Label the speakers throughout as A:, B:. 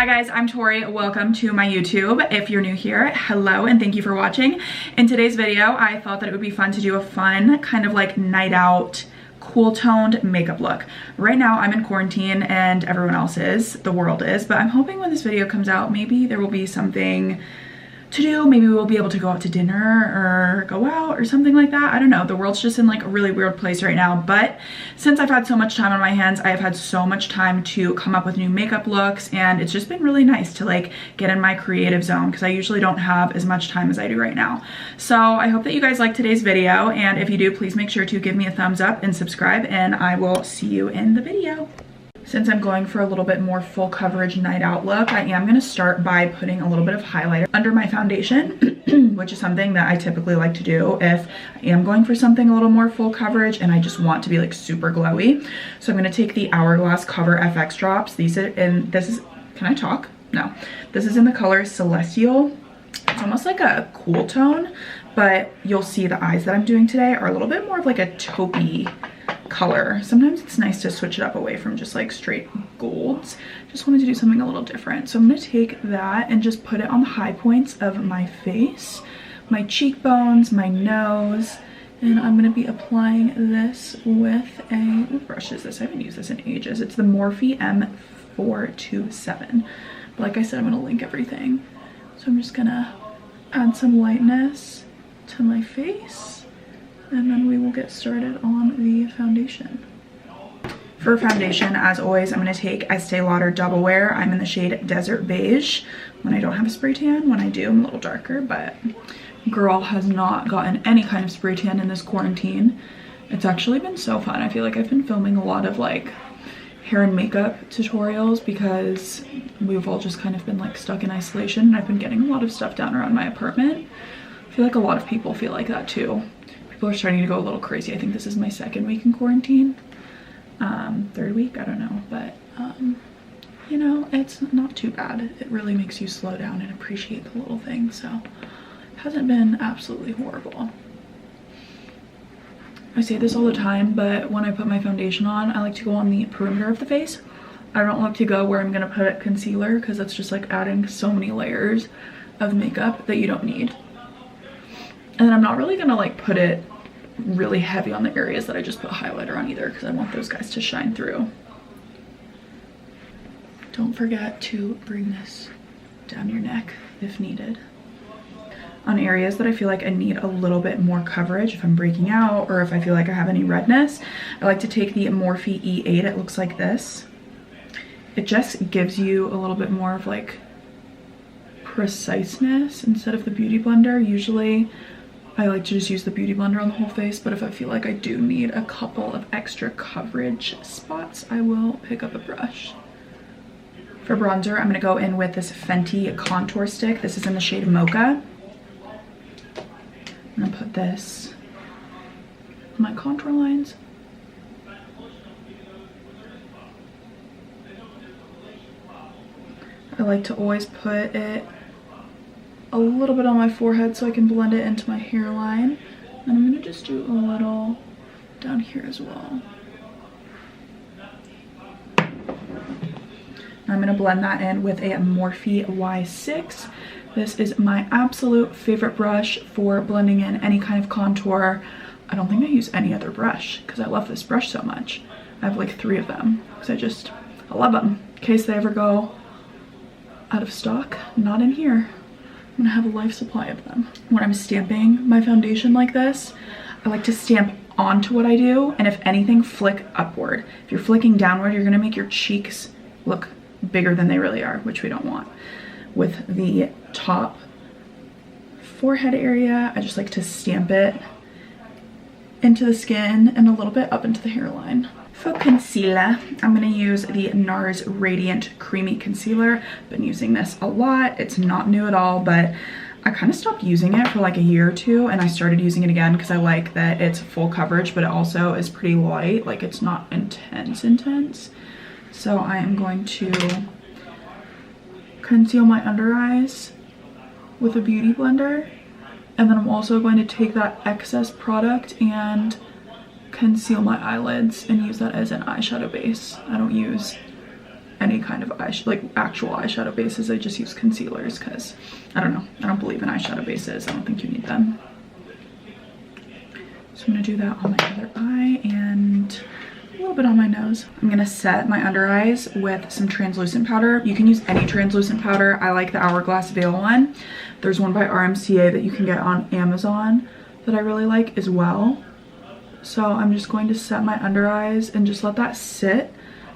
A: Hi guys, I'm Tori. Welcome to my YouTube. If you're new here, hello and thank you for watching. In today's video, I thought that it would be fun to do a fun kind of like night out, cool toned makeup look. Right now I'm in quarantine and everyone else is, the world is, but I'm hoping when this video comes out, maybe there will be something to do. Maybe we'll be able to go out to dinner or go out or something like that. I don't know. The world's just in like a really weird place right now. But since I've had so much time on my hands, I have had so much time to come up with new makeup looks, and it's just been really nice to like get in my creative zone because I usually don't have as much time as I do right now. So I hope that you guys like today's video, and if you do, please make sure to give me a thumbs up and subscribe, and I will see you in the video. Since I'm going for a little bit more full coverage night out look, I am going to start by putting a little bit of highlighter under my foundation, which is something that I typically like to do if I am going for something a little more full coverage and I just want to be like super glowy. So I'm going to take the Hourglass Cover FX drops. These are in, this is, can I talk? No. This is in the color Celestial. It's almost like a cool tone, but you'll see the eyes that I'm doing today are a little bit more of like a taupey color. Sometimes it's nice to switch it up away from just like straight golds. Just wanted to do something a little different. So I'm going to take that and just put it on the high points of my face, my cheekbones, my nose, and I'm going to be applying this with a, what brush is this? I haven't used this in ages. It's the Morphe M427. But like I said, I'm going to link everything. So I'm just going to add some lightness to my face, and then we will get started on the foundation. For foundation, as always, I'm going to take Estee Lauder Double Wear. I'm in the shade Desert Beige when I don't have a spray tan. When I do, I'm a little darker, but girl has not gotten any kind of spray tan in this quarantine. It's actually been so fun. I feel like I've been filming a lot of like hair and makeup tutorials because we've all just kind of been like stuck in isolation, and I've been getting a lot of stuff done around my apartment. I feel like a lot of people feel like that too. People are starting to go a little crazy. I think this is my second week in quarantine. Third week, I don't know, but you know, it's not too bad. It really makes you slow down and appreciate the little things, so it hasn't been absolutely horrible. I say this all the time, but when I put my foundation on, I like to go on the perimeter of the face. I don't like to go where I'm gonna put concealer because that's just like adding so many layers of makeup that you don't need. And then I'm not really gonna like put it really heavy on the areas that I just put highlighter on either, because I want those guys to shine through. Don't forget to bring this down your neck if needed. On areas that I feel like I need a little bit more coverage, if I'm breaking out or if I feel like I have any redness, I like to take the Morphe E8. It looks like this. It just gives you a little bit more of like preciseness instead of the Beauty Blender. Usually I like to just use the Beauty Blender on the whole face, but if I feel like I do need a couple of extra coverage spots, I will pick up a brush. For bronzer, I'm going to go in with this Fenty contour stick. This is in the shade Mocha. I'm going to put this on my contour lines. I like to always put it a little bit on my forehead so I can blend it into my hairline. And I'm going to just do a little down here as well. I'm going to blend that in with a Morphe Y6. This is my absolute favorite brush for blending in any kind of contour. I don't think I use any other brush because I love this brush so much. I have like 3 of them because I love them. In case they ever go out of stock, not in here. I'm gonna have a life supply of them. When I'm stamping my foundation like this, I like to stamp onto what I do, and if anything, flick upward. If you're flicking downward, you're gonna make your cheeks look bigger than they really are, which we don't want. With the top forehead area, I just like to stamp it into the skin and a little bit up into the hairline. For concealer, I'm going to use the Nars Radiant Creamy Concealer. Been using this a lot. It's not new at all, but I kind of stopped using it for like a year or two, and I started using it again because I like that it's full coverage, but it also is pretty light. Like, it's not intense. So I am going to conceal my under eyes with a Beauty Blender, and then I'm also going to take that excess product and conceal my eyelids and use that as an eyeshadow base. I don't use any kind of like actual eyeshadow bases. I just use concealers because I don't know, I don't believe in eyeshadow bases. I don't think you need them. So I'm gonna do that on my other eye and a little bit on my nose. I'm gonna set my under eyes with some translucent powder. You can use any translucent powder. I like the Hourglass Veil one. There's one by RMCA that you can get on Amazon that I really like as well. So I'm just going to set my under eyes and just let that sit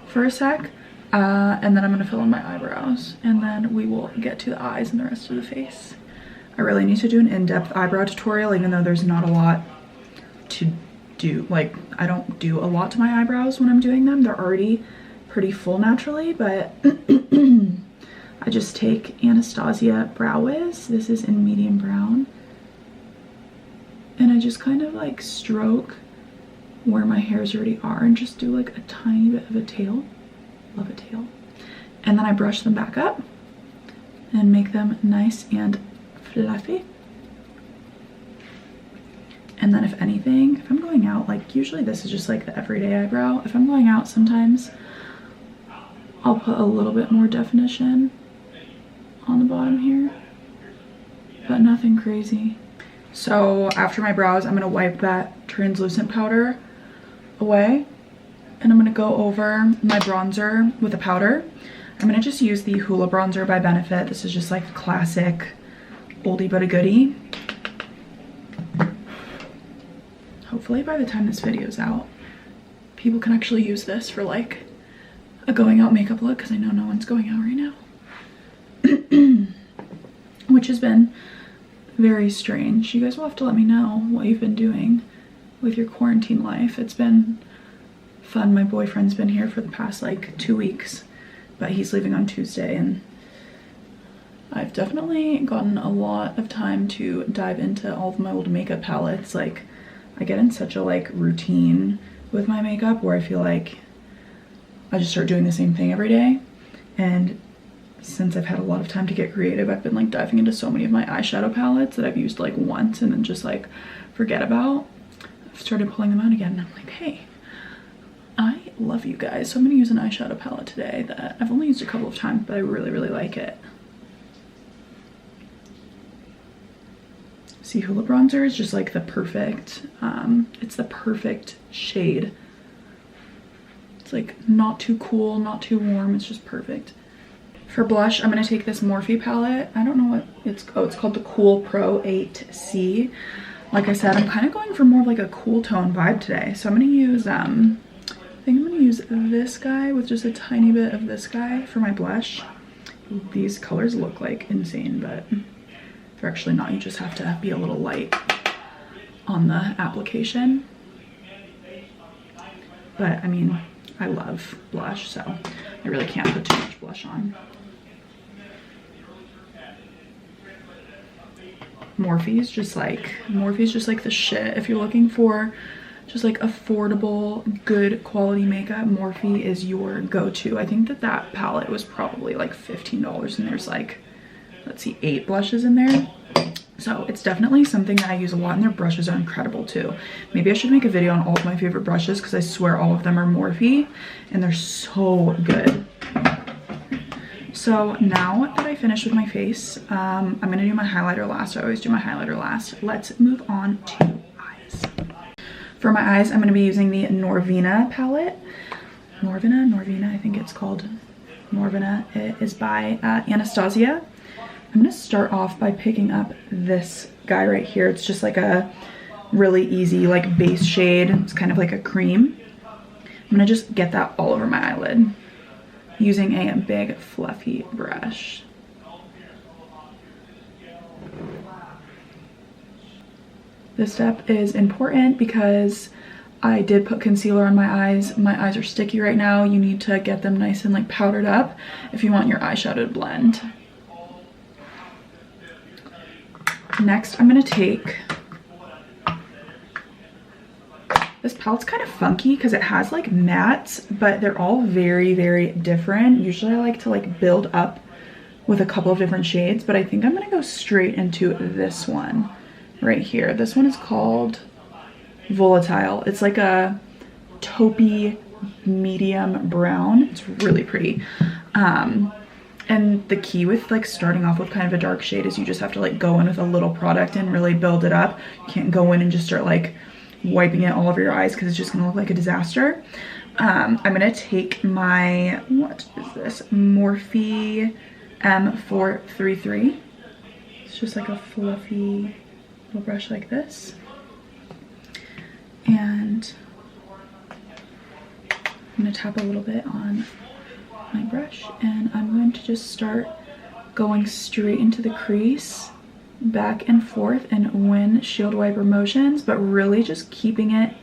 A: for a sec. And then I'm gonna fill in my eyebrows and then we will get to the eyes and the rest of the face. I really need to do an in-depth eyebrow tutorial, even though there's not a lot to do. Like, I don't do a lot to my eyebrows when I'm doing them. They're already pretty full naturally, but I just take Anastasia Brow Wiz. This is in medium brown. And I just kind of like stroke where my hairs already are and just do like a tiny bit of a tail. Love a tail. And then I brush them back up and make them nice and fluffy. And then if anything, if I'm going out, like usually this is just like the everyday eyebrow. If I'm going out sometimes, I'll put a little bit more definition on the bottom here, but nothing crazy. So after my brows, I'm gonna wipe that translucent powder away and I'm gonna go over my bronzer with a powder. I'm gonna just use the Hoola bronzer by Benefit. This is just like a classic oldie but a goodie. Hopefully by the time this video's out, people can actually use this for like a going out makeup look, because I know no one's going out right now. Which has been very strange. You guys will have to let me know what you've been doing with your quarantine life. It's been fun. My boyfriend's been here for the past like 2 weeks, but he's leaving on Tuesday and I've definitely gotten a lot of time to dive into all of my old makeup palettes. Like, I get in such a like routine with my makeup where I feel like I just start doing the same thing every day. And since I've had a lot of time to get creative, I've been like diving into so many of my eyeshadow palettes that I've used like once and then just like forget about. I've started pulling them out again and I'm like, hey, I love you guys. So I'm gonna use an eyeshadow palette today that I've only used a couple of times, but I really, really like it. See, Hoola bronzer is just like the perfect, it's the perfect shade. It's like not too cool, not too warm, it's just perfect. For blush, I'm gonna take this Morphe palette. I don't know what it's called the Cool Pro 8C. Like I said, I'm kind of going for more of like a cool tone vibe today. So I'm gonna use, I think I'm gonna use this guy with just a tiny bit of this guy for my blush. These colors look like insane, but they're actually not. You just have to be a little light on the application. But I mean, I love blush, so I really can't put too much blush on. Morphe's just like the shit. If you're looking for just like affordable, good quality makeup, Morphe is your go-to. I think that palette was probably like $15 and there's like, let's see, 8 blushes in there. So it's definitely something that I use a lot, and their brushes are incredible too. Maybe I should make a video on all of my favorite brushes because I swear all of them are Morphe and they're so good. So now that I finished with my face, I'm gonna do my highlighter last. I always do my highlighter last. Let's move on to eyes. For my eyes, I'm gonna be using the Norvina palette. Norvina, I think it's called Norvina. It is by Anastasia. I'm gonna start off by picking up this guy right here. It's just like a really easy like base shade. It's kind of like a cream. I'm gonna just get that all over my eyelid using a big fluffy brush. This step is important because I did put concealer on my eyes. My eyes are sticky right now. You need to get them nice and like powdered up if you want your eyeshadow to blend. Next, I'm gonna take, this palette's kind of funky because it has like mattes, but they're all very, very different. Usually I like to like build up with a couple of different shades, but I think I'm gonna go straight into this one right here. This one is called Volatile. It's like a taupey medium brown. It's really pretty. And the key with like starting off with kind of a dark shade is you just have to like go in with a little product and really build it up. You can't go in and just start like wiping it all over your eyes because it's just gonna look like a disaster. I'm gonna take my, what is this? Morphe M433. It's just like a fluffy little brush like this. And I'm gonna tap a little bit on my brush and I'm going to just start going straight into the crease, back and forth in windshield wiper motions, but really just keeping it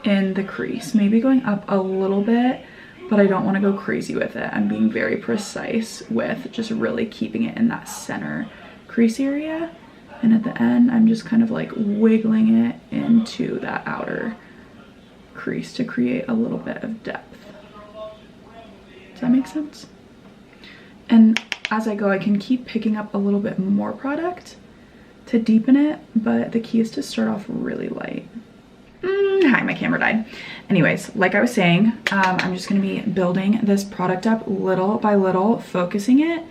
A: in the crease. Maybe going up a little bit, but I don't want to go crazy with it. I'm being very precise with just really keeping it in that center crease area. And at the end, I'm just kind of like wiggling it into that outer crease to create a little bit of depth. Does that make sense? And as I go, I can keep picking up a little bit more product to deepen it, but the key is to start off really light. Hi, my camera died. Anyways, like I was saying, I'm just gonna be building this product up little by little, focusing it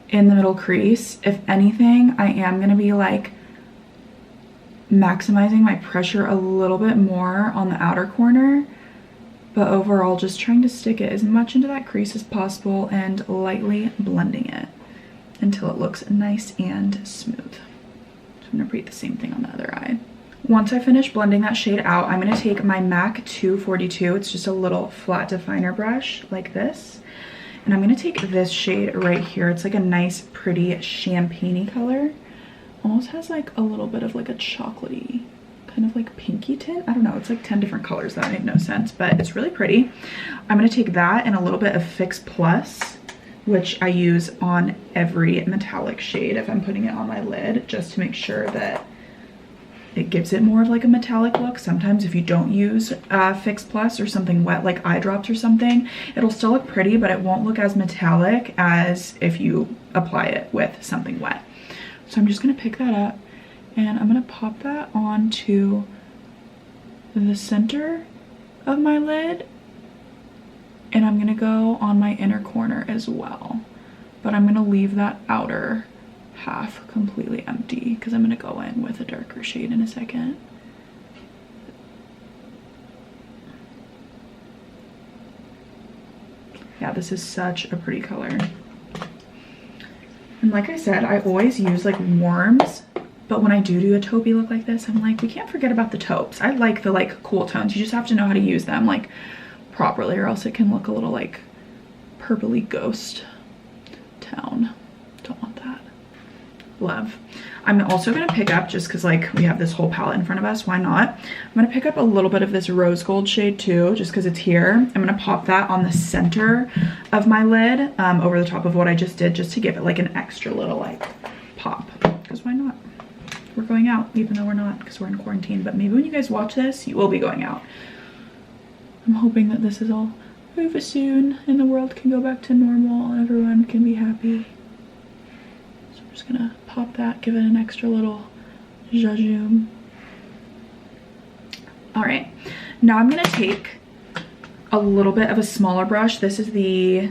A: in the middle crease. If anything, I am gonna be like maximizing my pressure a little bit more on the outer corner, but overall just trying to stick it as much into that crease as possible and lightly blending it until it looks nice and smooth. So I'm gonna repeat the same thing on the other eye. Once I finish blending that shade out, I'm gonna take my MAC 242. It's just a little flat definer brush like this. And I'm gonna take this shade right here. It's like a nice, pretty champagne-y color. Almost has like a little bit of like a chocolatey, kind of like pinky tint. I don't know, it's like 10 different colors. That made no sense, but it's really pretty. I'm gonna take that and a little bit of Fix Plus, which I use on every metallic shade if I'm putting it on my lid, just to make sure that it gives it more of like a metallic look. Sometimes if you don't use Fix Plus or something wet like eye drops or something, it'll still look pretty, but it won't look as metallic as if you apply it with something wet. So I'm just gonna pick that up and I'm gonna pop that onto the center of my lid, and I'm gonna go on my inner corner as well. But I'm gonna leave that outer half completely empty because I'm gonna go in with a darker shade in a second. Yeah, this is such a pretty color. And like I said, I always use like warms, but when I do a taupey look like this, I'm like, we can't forget about the taupes. I like the like cool tones. You just have to know how to use them like properly, or else it can look a little like purpley ghost town. Don't want that. Love. I'm also gonna pick up, just because like we have this whole palette in front of us, why not? I'm gonna pick up a little bit of this rose gold shade too, just because it's here. I'm gonna pop that on the center of my lid, over the top of what I just did, just to give it like an extra little like pop, because why not? We're going out, even though we're not, because we're in quarantine, but maybe when you guys watch this, you will be going out. I'm hoping that this is all over soon and the world can go back to normal and everyone can be happy. So I'm just gonna pop that, give it an extra little zhuzh. All right, now I'm gonna take a little bit of a smaller brush. This is the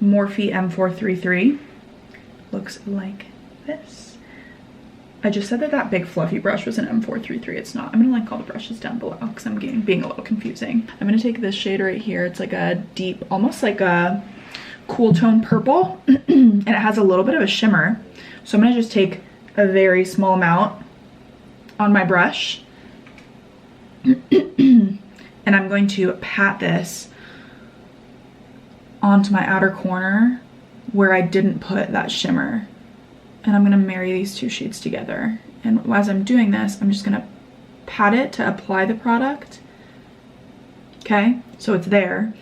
A: Morphe M433. Looks like this. I just said that that big fluffy brush was an M433. It's not. I'm gonna link all the brushes down below because I'm being a little confusing. I'm gonna take this shade right here. It's like a deep, almost like a cool tone purple, and it has a little bit of a shimmer. So I'm gonna just take a very small amount on my brush, and I'm going to pat this onto my outer corner where I didn't put that shimmer. And I'm gonna marry these two shades together. And as I'm doing this, I'm just gonna pat it to apply the product. Okay, so it's there.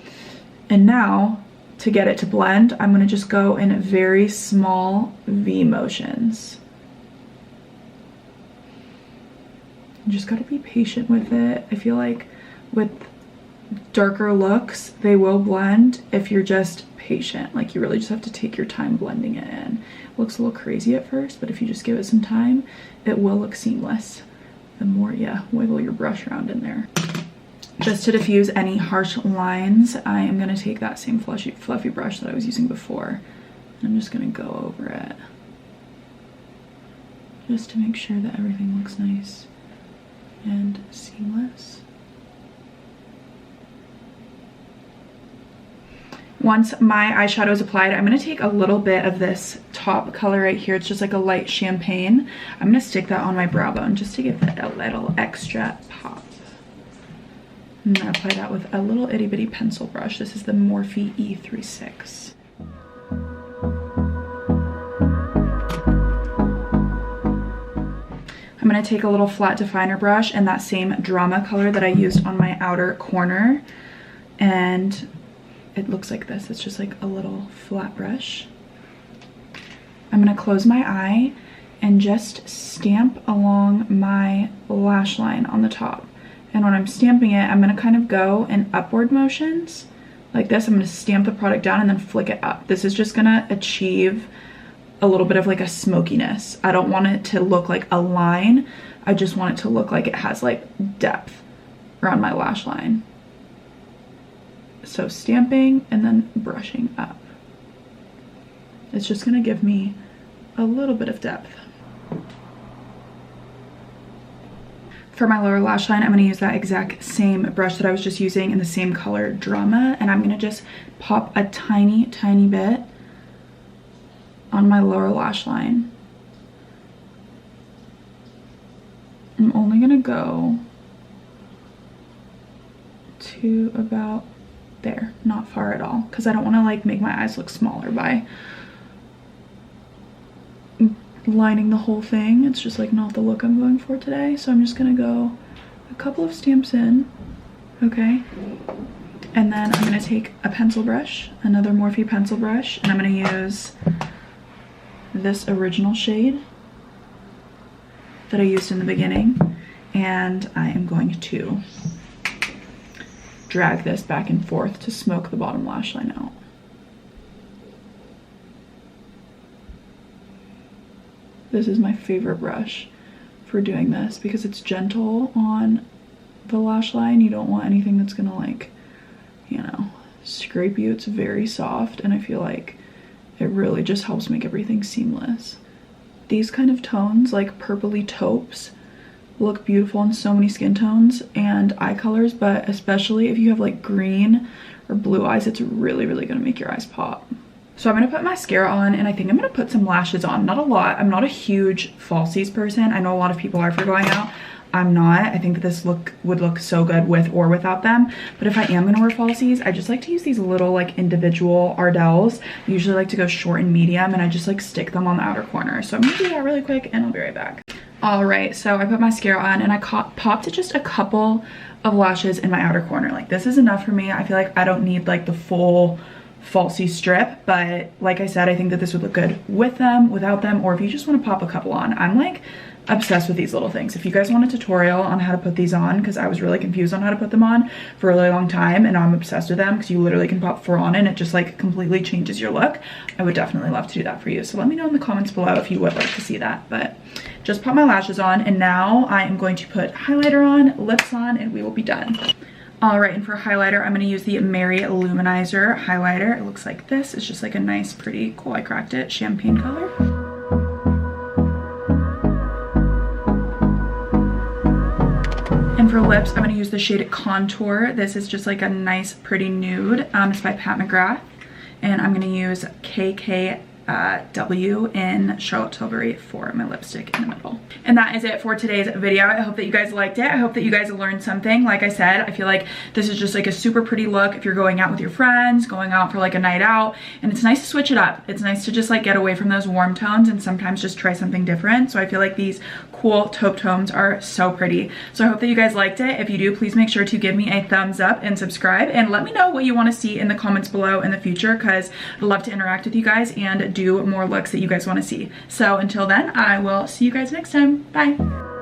A: And now, to get it to blend, I'm gonna just go in very small V motions. You just gotta be patient with it. I feel like with darker looks, they will blend if you're just patient. Like you really just have to take your time blending it in. It looks a little crazy at first, but if you just give it some time, it will look seamless. The more you wiggle your brush around in there. Just to diffuse any harsh lines, I am going to take that same fluffy brush that I was using before. I'm just going to go over it, just to make sure that everything looks nice and seamless. Once my eyeshadow is applied, I'm going to take a little bit of this top color right here. It's just like a light champagne. I'm going to stick that on my brow bone just to give it a little extra pop. I'm going to apply that with a little itty bitty pencil brush. This is the Morphe E36. I'm going to take a little flat definer brush and that same drama color that I used on my outer corner, and it looks like this. It's just like a little flat brush. I'm going to close my eye and just stamp along my lash line on the top. And when I'm stamping it, I'm going to kind of go in upward motions like this. I'm going to stamp the product down and then flick it up. This is just going to achieve a little bit of like a smokiness. I don't want it to look like a line. I just want it to look like it has like depth around my lash line. So stamping and then brushing up. It's just going to give me a little bit of depth. For my lower lash line, I'm going to use that exact same brush that I was just using in the same color drama, and I'm going to just pop a tiny bit on my lower lash line. I'm only going to go to about there, not far at all, because I don't want to like make my eyes look smaller by lining the whole thing. It's just like not the look I'm going for today. So I'm just gonna go a couple of stamps in, okay? And then I'm gonna take a pencil brush, another Morphe pencil brush, and I'm gonna use this original shade that I used in the beginning, and I am going to drag this back and forth to smoke the bottom lash line out. This is my favorite brush for doing this because it's gentle on the lash line. You don't want anything that's gonna like, you know, scrape you. It's very soft, and I feel like it really just helps make everything seamless. These kind of tones, like purpley taupes, look beautiful in so many skin tones and eye colors, but especially if you have like green or blue eyes, it's really gonna make your eyes pop. So I'm gonna put mascara on, and I think I'm gonna put some lashes on. Not a lot. I'm not a huge falsies person. I know a lot of people are for going out. I'm not. I think that this look would look so good with or without them. But if I am gonna wear falsies, I just like to use these little like individual Ardels. I usually like to go short and medium, and I just like stick them on the outer corner. So I'm gonna do that really quick and I'll be right back. All right, so I put mascara on and I popped just a couple of lashes in my outer corner. Like this is enough for me. I feel like I don't need like the full falsie strip, but like I said, I think that this would look good with them, without them, or if you just want to pop a couple on. I'm like obsessed with these little things. If you guys want a tutorial on how to put these on, because I was really confused on how to put them on for a really long time, and now I'm obsessed with them because you literally can pop 4 on and it just like completely changes your look. I would definitely love to do that for you. So let me know in the comments below if you would like to see that. But just put my lashes on, and now I am going to put highlighter on, lips on, and we will be done. All right, and for highlighter, I'm going to use the Mary Luminizer highlighter. It looks like this. It's just like a nice, pretty, cool, I cracked it, champagne color. And for lips, I'm going to use the shade Contour. This is just like a nice, pretty nude. It's by Pat McGrath. And I'm going to use KKW in Charlotte Tilbury for my lipstick in the middle. And that is it for today's video. I hope that you guys liked it. I hope that you guys learned something. Like I said, I feel like this is just like a super pretty look if you're going out with your friends, going out for like a night out, and it's nice to switch it up. It's nice to just like get away from those warm tones and sometimes just try something different. So I feel like these cool taupe tones are so pretty. So I hope that you guys liked it. If you do, please make sure to give me a thumbs up and subscribe, and let me know what you want to see in the comments below in the future, because I'd love to interact with you guys and do more looks that you guys want to see. So until then, I will see you guys next time. Bye.